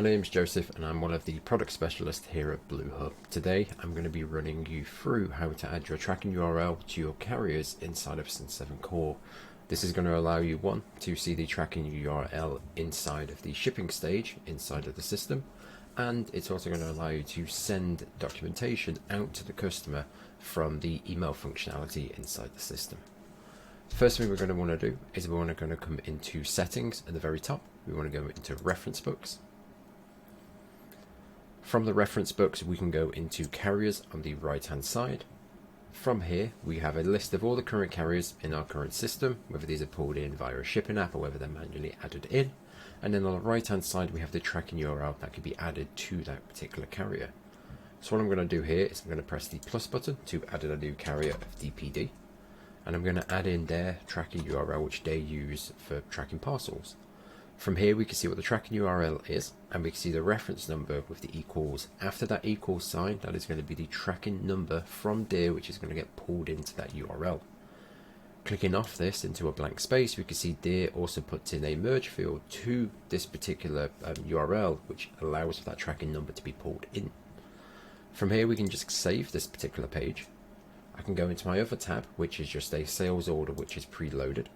name is Joseph and I'm one of the product specialists here at Bluehub. Today I'm going to be running you through how to add your tracking URL to your carriers inside of Cin7 Core. This is going to allow you, one, to see the tracking URL inside of the shipping stage inside of the system, and it's also going to allow you to send documentation out to the customer from the email functionality inside the system. The first thing we're going to want to do is we're going to come into settings at the very top. We want to go into reference books. From the reference books we can go into carriers on the right hand side. From here we have a list of all the current carriers in our current system, whether these are pulled in via a shipping app or whether they're manually added in. And then on the right hand side we have the tracking URL that can be added to that particular carrier. So what I'm going to do here is I'm going to press the plus button to add a new carrier of DPD. And I'm going to add in their tracking URL which they use for tracking parcels. From here we can see what the tracking URL is, and we can see the reference number with the equals. After that equals sign, that is going to be the tracking number from DEAR, which is going to get pulled into that URL. Clicking off this into a blank space, we can see DEAR also puts in a merge field to this particular URL, which allows for that tracking number to be pulled in. From here we can just save this particular page. I can go into my other tab, which is just a sales order which is preloaded,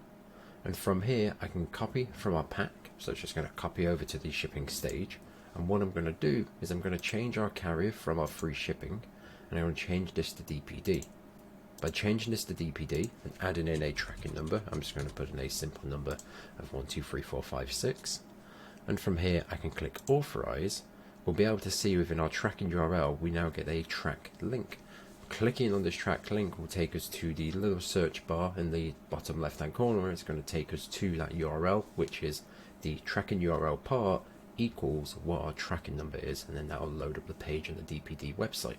and from here I can copy from our pack. So it's just going to copy over to the shipping stage, and what I'm going to do is I'm going to change our carrier from our free shipping, and I'm going to change this to DPD. By changing this to DPD and adding in a tracking number, I'm just going to put in a simple number of 123456, and from here I can click authorize. We'll be able to see within our tracking URL we now get a track link. Clicking on this track link will take us to the little search bar in the bottom left hand corner. It's going to take us to that URL, which is the tracking URL part equals what our tracking number is, and then that will load up the page on the DPD website.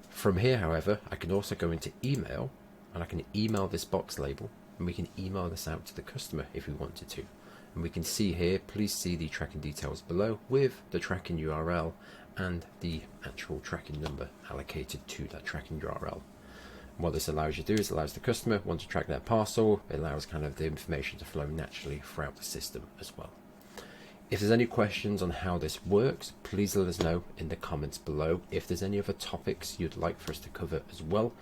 From here, however, I can also go into email, and I can email this box label, and we can email this out to the customer if we wanted to. And we can see here, please see the tracking details below with the tracking URL and the actual tracking number allocated to that tracking URL. And what this allows you to do is allows the customer, once to track their parcel, it allows kind of the information to flow naturally throughout the system as well. If there's any questions on how this works, please let us know in the comments below. If there's any other topics you'd like for us to cover as well,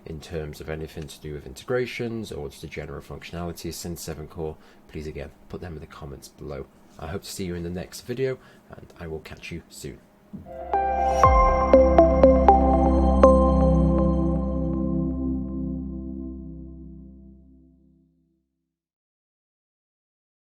in terms of anything to do with integrations or just the general functionality of Cin7 Core, please again put them in the comments below. I hope to see you in the next video, and I will catch you soon.